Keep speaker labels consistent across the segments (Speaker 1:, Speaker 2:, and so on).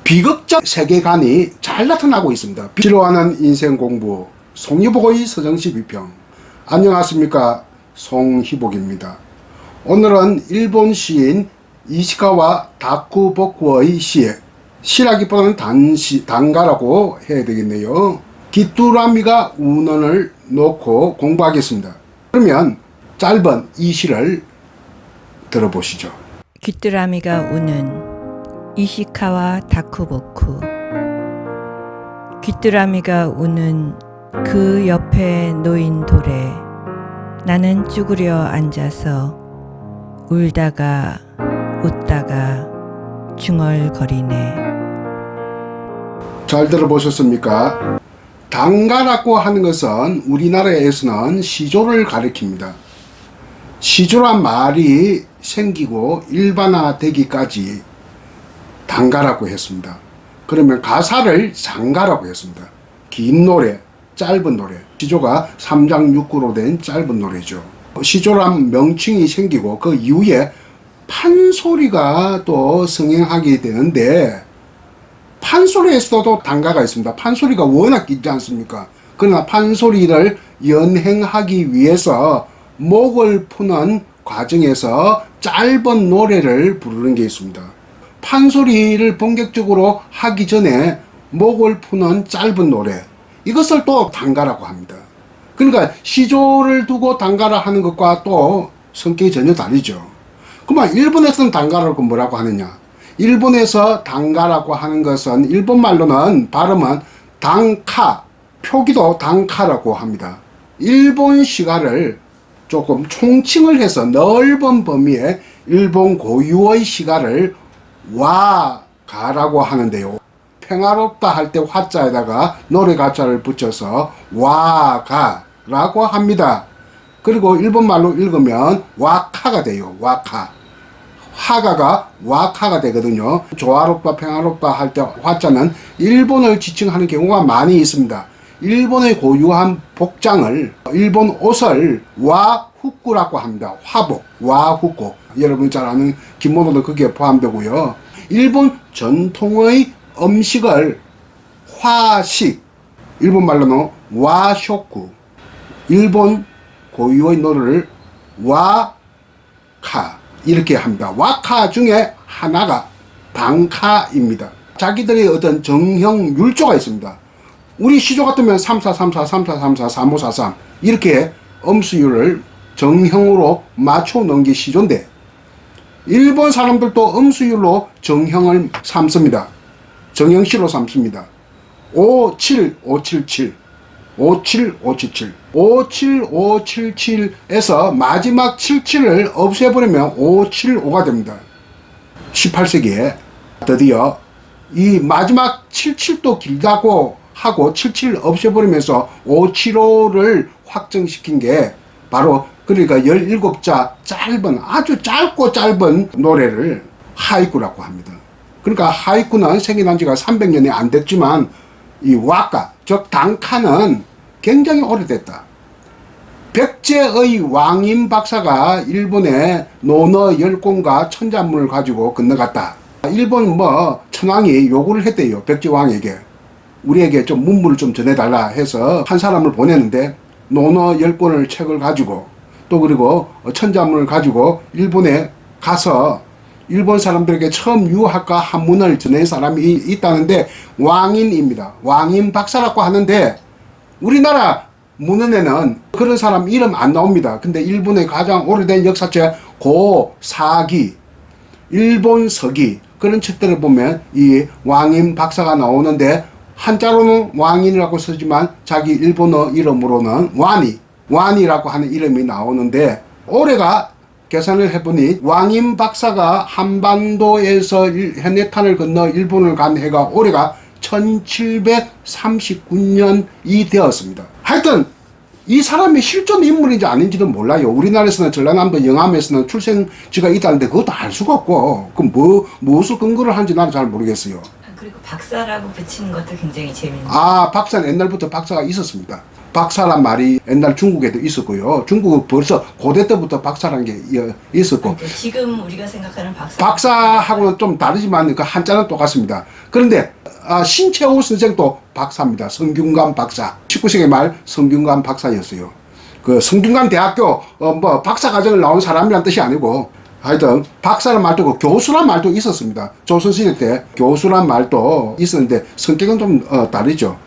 Speaker 1: 비극적 세계관이 잘 나타나고 있습니다. 싫어하는 인생 공부 송희복의 서정시 비평. 안녕하십니까, 송희복입니다. 오늘은 일본 시인 이시카와 다쿠보쿠의 시에 시라기보다는 단가라고 해야 되겠네요. 귀뚜라미가 우는을 놓고 공부하겠습니다. 그러면 짧은 이 시를 들어보시죠.
Speaker 2: 귀뚜라미가 우는 이시카와 다쿠보쿠. 귀뚜라미가 우는 그 옆에 놓인 돌에 나는 쭈그려 앉아서 울다가 웃다가 중얼거리네.
Speaker 1: 잘 들어보셨습니까? 단가라고 하는 것은 우리나라에서는 시조를 가리킵니다. 시조란 말이 생기고 일반화되기까지 단가라고 했습니다. 그러면 가사를 장가라고 했습니다. 긴 노래, 짧은 노래. 시조가 3장 6구로 된 짧은 노래죠. 시조란 명칭이 생기고 그 이후에 판소리가 또 성행하게 되는데, 판소리에서도 단가가 있습니다. 판소리가 워낙 길지 않습니까? 그러나 판소리를 연행하기 위해서 목을 푸는 과정에서 짧은 노래를 부르는 게 있습니다. 판소리를 본격적으로 하기 전에 목을 푸는 짧은 노래, 이것을 또 단가라고 합니다. 그러니까 시조를 두고 단가를 하는 것과 또 성격이 전혀 다르죠. 그러면 일본에서는 단가라고 뭐라고 하느냐? 일본에서 단가라고 하는 것은 일본말로는 발음은 단카, 표기도 단카라고 합니다. 일본 시가를 조금 총칭을 해서 넓은 범위의 일본 고유의 시가를 와가라고 하는데요. 평화롭다 할 때 화자에다가 노래 가자를 붙여서 와가라고 합니다. 그리고 일본말로 읽으면 와카가 돼요. 와카. 화가가 와카가 되거든요. 조화롭다 평화롭다 할 때 화자는 일본을 지칭하는 경우가 많이 있습니다. 일본의 고유한 복장을, 일본 옷을 와후쿠라고 합니다. 화복, 와후쿠. 여러분이 잘 아는 기모노도 거기에 포함되고요. 일본 전통의 음식을 화식, 일본말로는 와쇼쿠, 일본 고유의 노래를 와카 이렇게 합니다. 와카 중에 하나가 단카입니다. 자기들의 어떤 정형 율조가 있습니다. 우리 시조 같으면 3434, 3434, 3543 이렇게 음수율을 정형으로 맞춰 놓은 게 시조인데, 일본 사람들도 음수율로 정형을 삼습니다. 정형시로 삼습니다. 57577, 57577, 57577에서 마지막 77을 없애버리면 575가 됩니다. 18세기에 드디어 이 마지막 77도 길다고 하고 77을 없애버리면서 575를 확정시킨 게 바로, 그러니까 17자 짧은, 아주 짧고 짧은 노래를 하이쿠라고 합니다. 그러니까 하이쿠는 생겨난 지가 300년이 안 됐지만 이 와카, 즉 단카는 굉장히 오래됐다. 백제의 왕임 박사가 일본에 논어 10권과 천자문을 가지고 건너갔다. 일본 천황이 요구를 했대요. 백제 왕에게. 우리에게 좀 문물을 좀 전해달라 해서 한 사람을 보내는데, 논어 10권을 책을 가지고 또 그리고 천자문을 가지고 일본에 가서 일본 사람들에게 처음 유학과 한문을 전한 사람이 있다는데 왕인입니다. 왕인 박사라고 하는데 우리나라 문헌에는 그런 사람 이름 안 나옵니다. 근데 일본의 가장 오래된 역사책 고사기, 일본 서기 그런 책들을 보면 이 왕인 박사가 나오는데, 한자로는 왕인이라고 쓰지만 자기 일본어 이름으로는 와니라고 하는 이름이 나오는데, 올해가 계산을 해보니 왕인 박사가 한반도에서 해내탄을 건너 일본을 간 해가 올해가 1739년이 되었습니다. 하여튼 이 사람이 실존 인물인지 아닌지도 몰라요. 우리나라에서는 전라남도 영암에서는 출생지가 있다는데 그것도 알 수가 없고, 그럼 무엇을 근거를 하는지 나는 잘 모르겠어요.
Speaker 2: 그리고 박사라고 붙이는 것도 굉장히 재밌네요.
Speaker 1: 박사는 옛날부터 박사가 있었습니다. 박사란 말이 옛날 중국에도 있었고요. 중국은 벌써 고대 때부터 박사라는 게 있었고.
Speaker 2: 그러니까 지금 우리가 생각하는
Speaker 1: 박사하고는 좀 다르지만 그 한자는 똑같습니다. 그런데 신채호 선생도 박사입니다. 성균관 박사. 19세기 말 성균관 박사였어요. 그 성균관 대학교 뭐 박사 과정을 나온 사람이란 뜻이 아니고 하여튼 박사란 말도 있고 교수란 말도 있었습니다. 조선시대 때 교수란 말도 있었는데 성격은 좀 다르죠.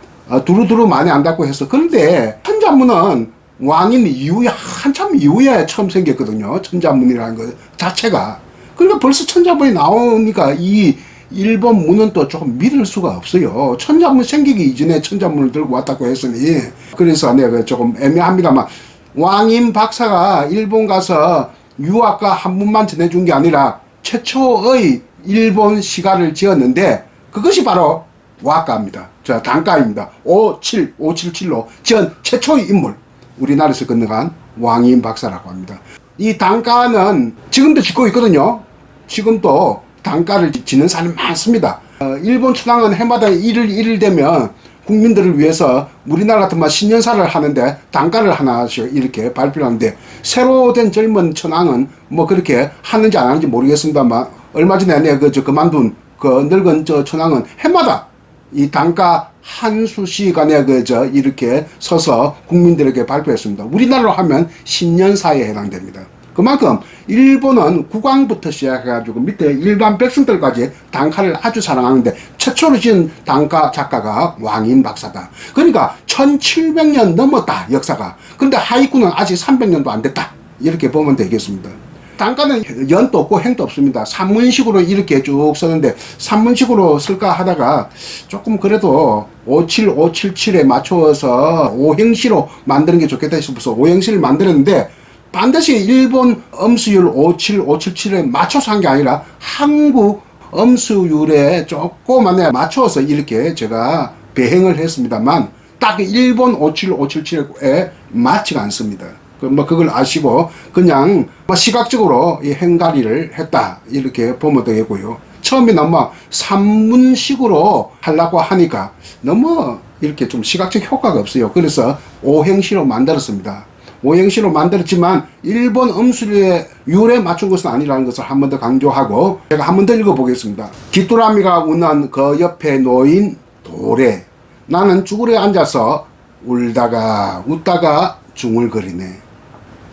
Speaker 1: 두루두루 많이 안다고 해서. 그런데 천자문은 왕인 이후에 한참 이후에 처음 생겼거든요. 천자문이라는 것 자체가. 그러니까 벌써 천자문이 나오니까 이 일본 문은 또 조금 믿을 수가 없어요. 천자문 생기기 이전에 천자문을 들고 왔다고 했으니. 그래서 내가 조금 애매합니다만 왕인 박사가 일본 가서 유학과 한문만 전해준 게 아니라 최초의 일본 시가를 지었는데 그것이 바로 와가입니다. 자, 단가입니다. 577로 지은 최초의 인물. 우리나라에서 건너간 왕인 박사라고 합니다. 이 단가는 지금도 짓고 있거든요. 지금도 단가를 짓는 사람이 많습니다. 일본 천황은 해마다 1일 되면 국민들을 위해서 우리나라 같은 신년사를 하는데 단가를 하나씩 이렇게 발표하는데 새로 된 젊은 천황은 뭐 그렇게 하는지 안 하는지 모르겠습니다만 얼마 전에 내가 그만둔 그 늙은 천황은 해마다 이 단가 한 수시간에 이렇게 서서 국민들에게 발표했습니다. 우리나라로 하면 신년사에 해당됩니다. 그만큼 일본은 국왕부터 시작해가지고 밑에 일반 백성들까지 단가를 아주 사랑하는데 최초로 지은 단가 작가가 왕인 박사다. 그러니까 1700년 넘었다 역사가. 근데 하이쿠는 아직 300년도 안 됐다. 이렇게 보면 되겠습니다. 단가는 연도 없고 행도 없습니다. 산문식으로 이렇게 쭉 쓰는데 산문식으로 쓸까 하다가 조금 그래도 57577에 맞춰서 오행시로 만드는 게 좋겠다 싶어서 오행시를 만들었는데 반드시 일본 엄수율 57577에 맞춰서 한 게 아니라 한국 엄수율에 조금만 맞춰서 이렇게 제가 배행을 했습니다만 딱 일본 57577에 맞지가 않습니다. 뭐 그걸 아시고 그냥 시각적으로 이 행가리를 했다 이렇게 보면 되겠고요. 처음에 너무 산문식으로 하려고 하니까 너무 이렇게 좀 시각적 효과가 없어요. 그래서 오행시로 만들었습니다. 오행시로 만들었지만 일본 음수율에 맞춘 것은 아니라는 것을 한 번 더 강조하고 제가 한 번 더 읽어보겠습니다. 귀뚜라미가 우는 그 옆에 놓인 돌에 나는 쭈그려 앉아서 울다가 웃다가 중얼거리네.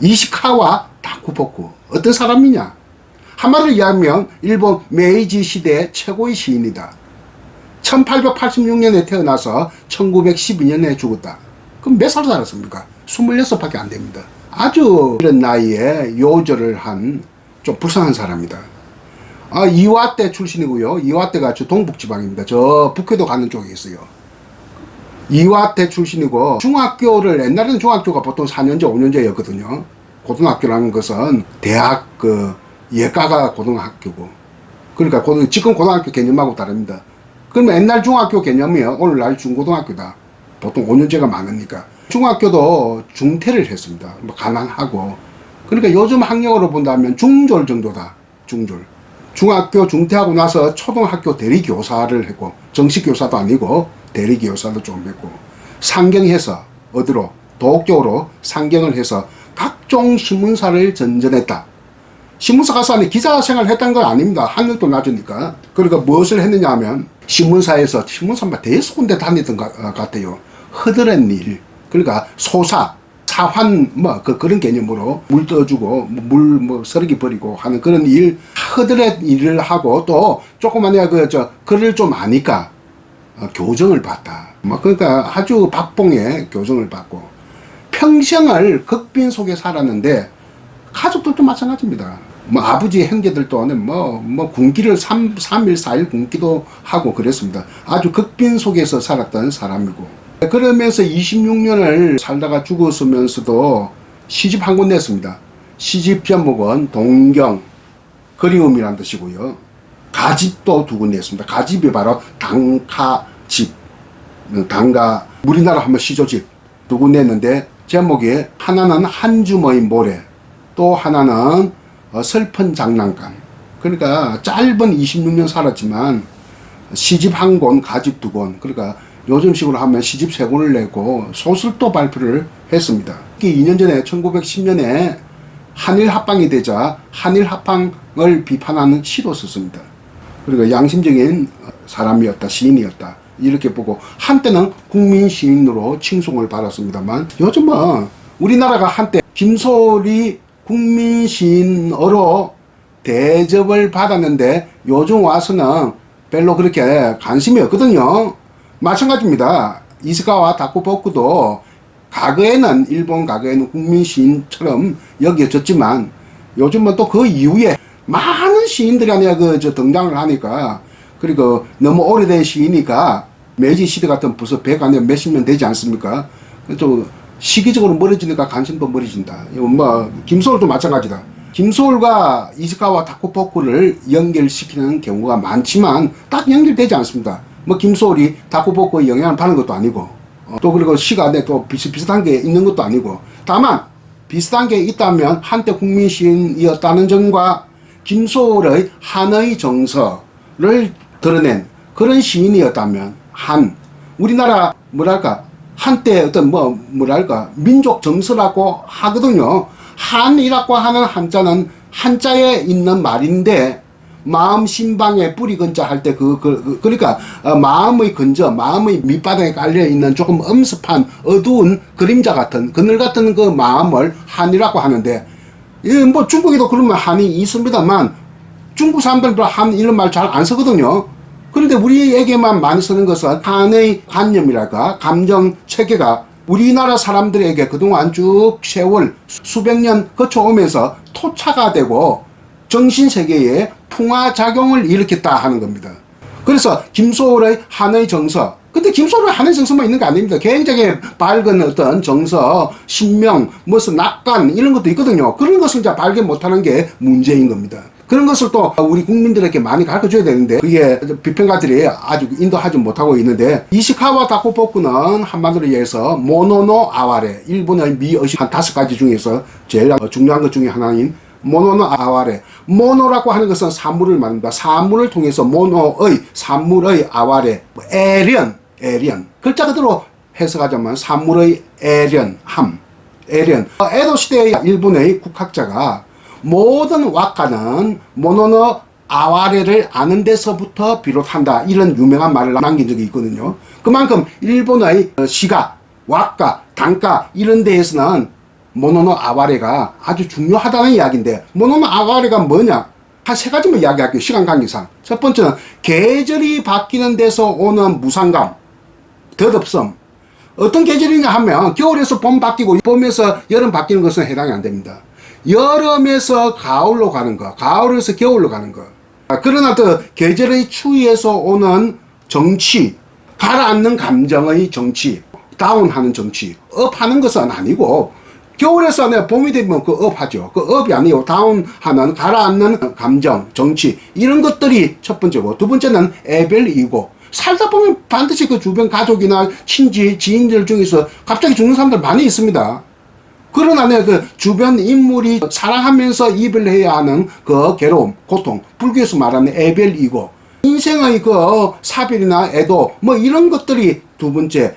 Speaker 1: 이시카와 다쿠보쿠 어떤 사람이냐? 한마디로 이야기하면 일본 메이지 시대의 최고의 시인이다. 1886년에 태어나서 1912년에 죽었다. 그럼 몇 살 살았습니까? 26밖에 안 됩니다. 아주 이런 나이에 요절을 한 좀 불쌍한 사람이다. 이와떼 출신이고요. 이와떼가 저 동북지방입니다. 저 북해도 가는 쪽에 있어요. 이와떼 출신이고 중학교를 옛날에는 중학교가 보통 4년제 5년제였거든요. 고등학교라는 것은 대학 예가가 고등학교고 그러니까 지금 고등학교 개념하고 다릅니다. 그러면 옛날 중학교 개념이요. 오늘날 중고등학교다. 보통 5년제가 많으니까 중학교도 중퇴를 했습니다. 뭐 가난하고 그러니까 요즘 학력으로 본다면 중졸 정도다. 중졸. 중학교 중퇴하고 나서 초등학교 대리교사를 했고 정식 교사도 아니고 대리교사도 좀 했고 상경해서 어디로 도쿄로 상경을 해서 각종 신문사를 전전했다. 신문사 가서 아니 기자 생활을 했다는 건 아닙니다. 학력도 낮으니까. 그러니까 무엇을 했느냐 하면 신문사에서 신문사만 대여섯 군데 다녔던 것 같아요. 허드렛 일. 그러니까 소사, 사환 그런 개념으로 물 떠주고 물 서르기 버리고 하는 그런 일 허드렛 일을 하고 또 조그만 글을 좀 아니까 교정을 받다. 그러니까 아주 박봉의 교정을 받고 평생을 극빈 속에 살았는데 가족들도 마찬가지입니다. 아버지 형제들도 군기를 3일 4일 굶기도 하고 그랬습니다. 아주 극빈 속에서 살았던 사람이고 그러면서 26년을 살다가 죽었으면서도 시집 한 권 냈습니다. 시집 제목은 동경, 그리움이라는 뜻이고요. 가집도 2권 냈습니다. 가집이 바로 단가집, 단가, 우리나라 하면 시조집 2권 냈는데 제목이 하나는 한줌의 모래, 또 하나는 슬픈 장난감. 그러니까 짧은 26년 살았지만 시집 1권, 가집 2권. 그러니까 요즘식으로 하면 시집 세 권을 내고 소설도 발표를 했습니다. 2년 전에 1910년에 한일 합방이 되자 한일 합방을 비판하는 시도 썼습니다. 그리고 양심적인 사람이었다, 시인이었다 이렇게 보고 한때는 국민 시인으로 칭송을 받았습니다만 요즘은 우리나라가 한때 김소월이 국민 시인으로 대접을 받았는데 요즘 와서는 별로 그렇게 관심이 없거든요. 마찬가지입니다. 이스카와 다쿠보쿠도 과거에는 일본 과거에는 국민 시인처럼 여겨졌지만 요즘은 또 그 이후에 많은 시인들이 아니야 등장을 하니까 그리고 너무 오래된 시이니까 메이지 시대 같은 벌써 100 아니면 몇십 년 되지 않습니까? 또 시기적으로 멀어지니까 관심도 멀어진다. 뭐 김소월도 마찬가지다. 김소월과 이스카와 다쿠보쿠를 연결시키는 경우가 많지만 딱 연결되지 않습니다. 뭐 김소월이 다쿠보쿠에 영향을 받는 것도 아니고 또 그리고 시가 또 비슷비슷한 게 있는 것도 아니고 다만 비슷한 게 있다면 한때 국민 시인이었다는 점과 김소월의 한의 정서를 드러낸 그런 시인이었다면 우리나라 뭐랄까 한때 어떤 뭐랄까 민족 정서라고 하거든요. 한이라고 하는 한자는 한자에 있는 말인데 마음 신방에 뿌리 근자 할 때 그러니까 마음의 근저 마음의 밑바닥에 깔려 있는 조금 엄습한 어두운 그림자 같은 그늘 같은 그 마음을 한이라고 하는데 뭐 중국에도 그러면 한이 있습니다만 중국 사람들은 한 이런 말 잘 안 쓰거든요. 그런데 우리에게만 많이 쓰는 것은 한의 관념이랄까 감정 체계가 우리나라 사람들에게 그동안 쭉 세월 수백 년 거쳐오면서 토착화 되고 정신세계에 풍화작용을 일으켰다 하는 겁니다. 그래서 김소월의 한의 정서, 근데 김소월의 한의 정서만 있는 게 아닙니다. 굉장히 밝은 어떤 정서, 신명, 무슨 낙관 이런 것도 있거든요. 그런 것을 이제 발견 못하는 게 문제인 겁니다. 그런 것을 또 우리 국민들에게 많이 가르쳐줘야 되는데 그게 비평가들이 아주 인도하지 못하고 있는데 이시카와 다쿠보쿠는 한마디로 얘기해서 모노노 아와레 일본의 미의식 한 5가지 중에서 제일 중요한 것 중에 하나인 모노노 아와레 모노라고 하는 것은 산물을 말합니다. 산물을 통해서 모노의 산물의 아와레 애련 글자 그대로 해석하자면 산물의 애련함 에도 시대의 일본의 국학자가 모든 왁가는 모노노 아와레를 아는 데서부터 비롯한다 이런 유명한 말을 남긴 적이 있거든요. 그만큼 일본의 시가, 왁가, 단가 이런 데에서는 모노노 아와레가 아주 중요하다는 이야기인데 모노노 아와레가 뭐냐? 한 3가지만 이야기할게요. 시간 관계상. 첫 번째는 계절이 바뀌는 데서 오는 무상감, 덧없음. 어떤 계절이냐 하면 겨울에서 봄 바뀌고 봄에서 여름 바뀌는 것은 해당이 안 됩니다. 여름에서 가을로 가는 거, 가을에서 겨울로 가는 거. 그러나 또 계절의 추위에서 오는 정치, 가라앉는 감정의 정치, 다운하는 정치, 업하는 것은 아니고 겨울에서 봄이 되면 그 업하죠. 그 업이 아니고 다운하는 가라앉는 감정, 정치 이런 것들이 첫 번째고 두 번째는 에벨이고 살다 보면 반드시 그 주변 가족이나 친지, 지인들 중에서 갑자기 죽는 사람들 많이 있습니다. 그러나 그 주변 인물이 사랑하면서 이별해야 하는 그 괴로움, 고통, 불교에서 말하는 에벨이고 인생의 그 사별이나 애도 뭐 이런 것들이 두 번째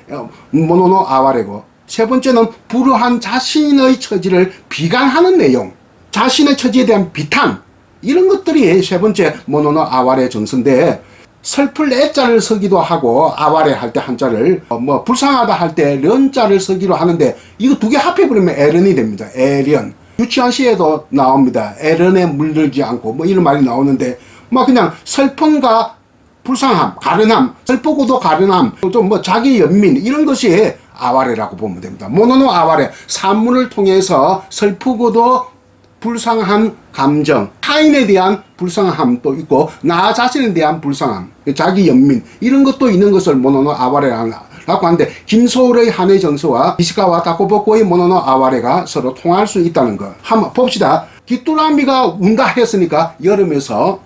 Speaker 1: 모노노 아와레고 세 번째는 불우한 자신의 처지를 비관하는 내용, 자신의 처지에 대한 비탄 이런 것들이 세 번째 모노노 아와레 정서인데 슬플 애자를 쓰기도 하고 아와레 할 때 한자를 뭐 불쌍하다 할 때 련자를 쓰기도 하는데 이거 두 개 합해버리면 에른이 됩니다. 에련. 유치한 시에도 나옵니다. 에른에 물들지 않고 뭐 이런 말이 나오는데 뭐 그냥 슬픔과 불쌍함, 가련함, 슬프고도 가련함, 또 뭐 자기 연민 이런 것이 아와레라고 보면 됩니다. 모노노 아와레 산문을 통해서 슬프고도 불쌍한 감정, 타인에 대한 불쌍함도 있고 나 자신에 대한 불쌍함, 자기 연민 이런 것도 있는 것을 모노노 아와레라고 하는데 김소월의 한의 정서와 이시카와 다쿠보쿠의 모노노 아와레가 서로 통할 수 있다는 것. 한번 봅시다. 귀뚜라미가 운다 했으니까 여름에서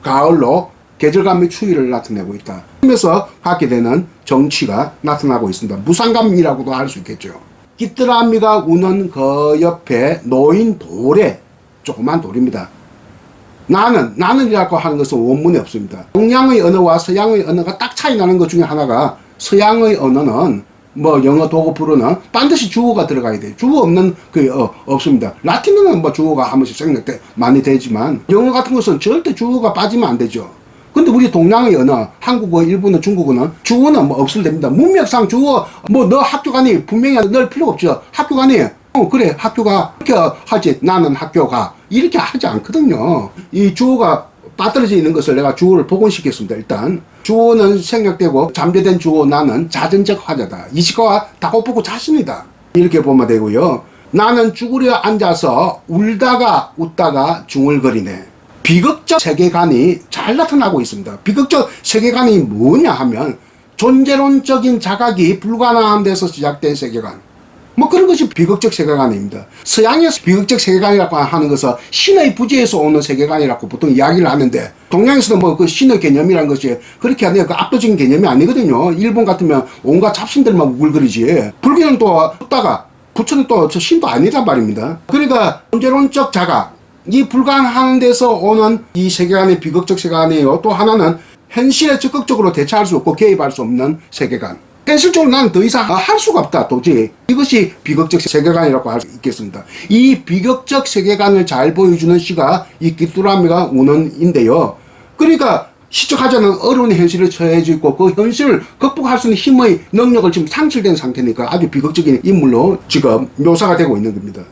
Speaker 1: 가을로 계절감의 추위를 나타내고 있다. 그러면서 갖게 되는 정치가 나타나고 있습니다. 무상감이라고도 할 수 있겠죠. 귀뚜라미가 우는 그 옆에 놓인 돌에 조그만 돌입니다. 나는이라고 하는 것은 원문에 없습니다. 동양의 언어와 서양의 언어가 딱 차이 나는 것 중에 하나가 서양의 언어는 뭐 영어 도구 불어는 반드시 주어가 들어가야 돼요. 주어 없는 그 없습니다. 라틴어는 뭐 주어가 한 번씩 생략돼 많이 되지만 영어 같은 것은 절대 주어가 빠지면 안 되죠. 근데 우리 동양의 언어, 한국어, 일본어, 중국어는 주어는 뭐 없을 됩니다. 문맥상 주어 뭐 너 학교 가니 분명히 넣을 필요 없죠. 학교 가니 그래 학교가 이렇게 하지 나는 학교가 이렇게 하지 않거든요. 이 주어가 빠뜨려져 있는 것을 내가 주어를 복원시켰습니다. 일단 주어는 생략되고 잠재된 주어 나는 자전적 화자다. 이시카와 다고보고 자신이다. 이렇게 보면 되고요. 나는 쭈그려 앉아서 울다가 웃다가 중얼거리네. 비극적 세계관이 잘 나타나고 있습니다. 비극적 세계관이 뭐냐 하면 존재론적인 자각이 불가능한 데서 시작된 세계관. 뭐 그런 것이 비극적 세계관입니다. 서양에서 비극적 세계관이라고 하는 것은 신의 부재에서 오는 세계관이라고 보통 이야기를 하는데 동양에서는 뭐 그 신의 개념이라는 것이 그렇게 아니에요. 그 압도적인 개념이 아니거든요. 일본 같으면 온갖 잡신들만 우글거리지. 불교는 또 웃다가 부처는 또 저 신도 아니란 말입니다. 그러니까 존재론적 자각 이 불가능한 데서 오는 이 세계관이 비극적 세계관이에요. 또 하나는 현실에 적극적으로 대처할 수 없고 개입할 수 없는 세계관. 현실적으로 나는 더 이상 할 수가 없다. 도저히. 이것이 비극적 세계관이라고 할 수 있겠습니다. 이 비극적 세계관을 잘 보여주는 시가 이 귀뚜라미가 우는인데요. 그러니까 시적하자는 어려운 현실에 처해져 있고 그 현실을 극복할 수 있는 힘의 능력을 지금 상실된 상태니까 아주 비극적인 인물로 지금 묘사가 되고 있는 겁니다.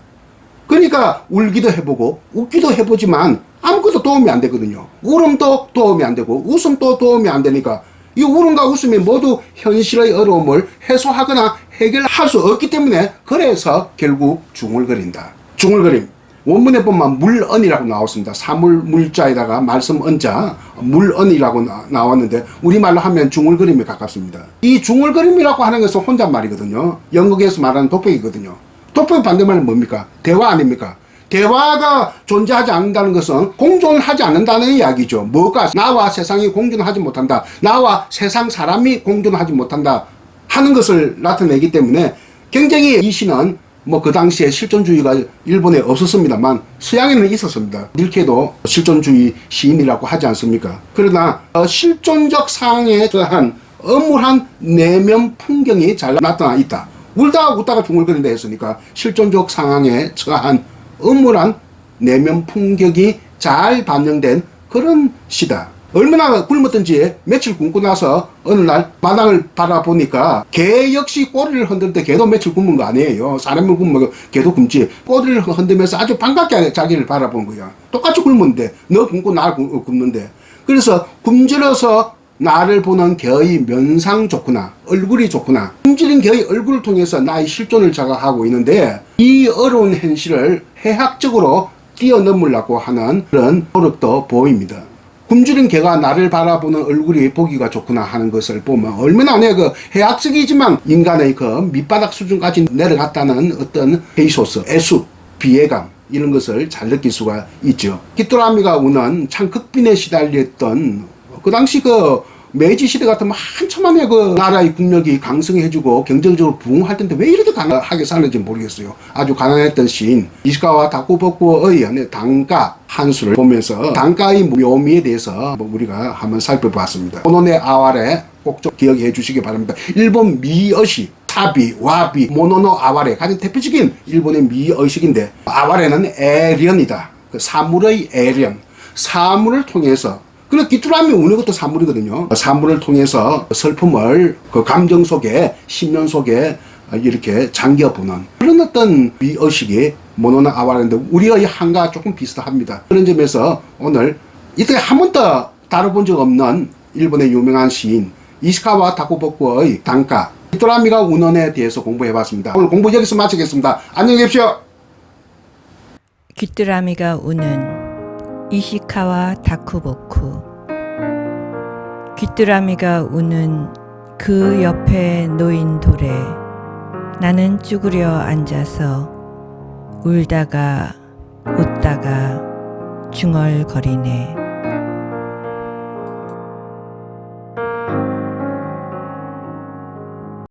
Speaker 1: 그러니까 울기도 해보고 웃기도 해보지만 아무것도 도움이 안 되거든요. 울음도 도움이 안 되고 웃음도 도움이 안 되니까 이 울음과 웃음이 모두 현실의 어려움을 해소하거나 해결할 수 없기 때문에 그래서 결국 중얼거린다. 중얼거림. 원문에 보면 물언이라고 나왔습니다. 사물 물자에다가 말씀 언자 물언이라고 나왔는데 우리말로 하면 중얼거림에 가깝습니다. 이 중얼거림이라고 하는 것은 혼잣말이거든요. 영국에서 말하는 독백이거든요. 독백 반대말은 뭡니까? 대화 아닙니까? 대화가 존재하지 않는다는 것은 공존하지 않는다는 이야기죠. 뭐가 나와 세상이 공존하지 못한다. 나와 세상 사람이 공존하지 못한다 하는 것을 나타내기 때문에 굉장히 이 시는 뭐 그 당시에 실존주의가 일본에 없었습니다만 서양에는 있었습니다. 닐케도 실존주의 시인이라고 하지 않습니까? 그러나 실존적 상황에 대한 엄울한 내면 풍경이 잘 나타나 있다. 울다가 웃다가 중얼거린다 했으니까 실존적 상황에 처한 엄울한 내면 풍경이 잘 반영된 그런 시다. 얼마나 굶었던지 며칠 굶고 나서 어느 날 마당을 바라보니까 개 역시 꼬리를 흔들 때 개도 며칠 굶은 거 아니에요. 사람을 굶으면 개도 굶지. 꼬리를 흔들면서 아주 반갑게 자기를 바라본 거야. 똑같이 굶는데 너 굶고 나 굶는데. 그래서 굶주려서 나를 보는 개의 면상 좋구나. 얼굴이 좋구나. 굶주린 개의 얼굴을 통해서 나의 실존을 자각하고 있는데 이 어려운 현실을 해학적으로 뛰어넘으려고 하는 그런 노력도 보입니다. 굶주린 개가 나를 바라보는 얼굴이 보기가 좋구나 하는 것을 보면 얼마나 그 해학적이지만 인간의 그 밑바닥 수준까지 내려갔다는 어떤 페이소스, 애수, 비애감 이런 것을 잘 느낄 수가 있죠. 귀뚜라미가 우는 참 극빈에 시달렸던 그 당시 그 메이지 시대 같으면 한참 만에 그 나라의 국력이 강성해지고 경제적으로 부흥할 텐데 왜 이렇게 강하게 살는지 모르겠어요. 아주 가난했던 시인 이시카와 다쿠보쿠의 단가 한수를 보면서 단가의 묘미에 대해서 우리가 한번 살펴봤습니다. 모노네 아와레 꼭 좀 기억해 주시기 바랍니다. 일본 미의식 타비, 와비, 모노노 아와레 가장 대표적인 일본의 미의식인데 아와레는 애련이다. 그 사물의 애련, 사물을 통해서 그래 귀뚜라미 우는 것도 사물이거든요. 사물을 통해서 슬픔을 그 감정 속에 심연 속에 이렇게 잠겨보는 그런 어떤 미의식이 모노나 아와레인데 우리의 한과 조금 비슷합니다. 그런 점에서 오늘 이때 한 번도 다뤄본 적 없는 일본의 유명한 시인 이시카와 다쿠보쿠의 단가 귀뚜라미가 우는에 대해서 공부해봤습니다. 오늘 공부 여기서 마치겠습니다. 안녕히 계십시오.
Speaker 2: 귀뚜라미가 우는 이시카와 다쿠보쿠. 귀뚜라미가 우는 그 옆에 놓인 돌에 나는 쭈그려 앉아서 울다가 웃다가 중얼거리네.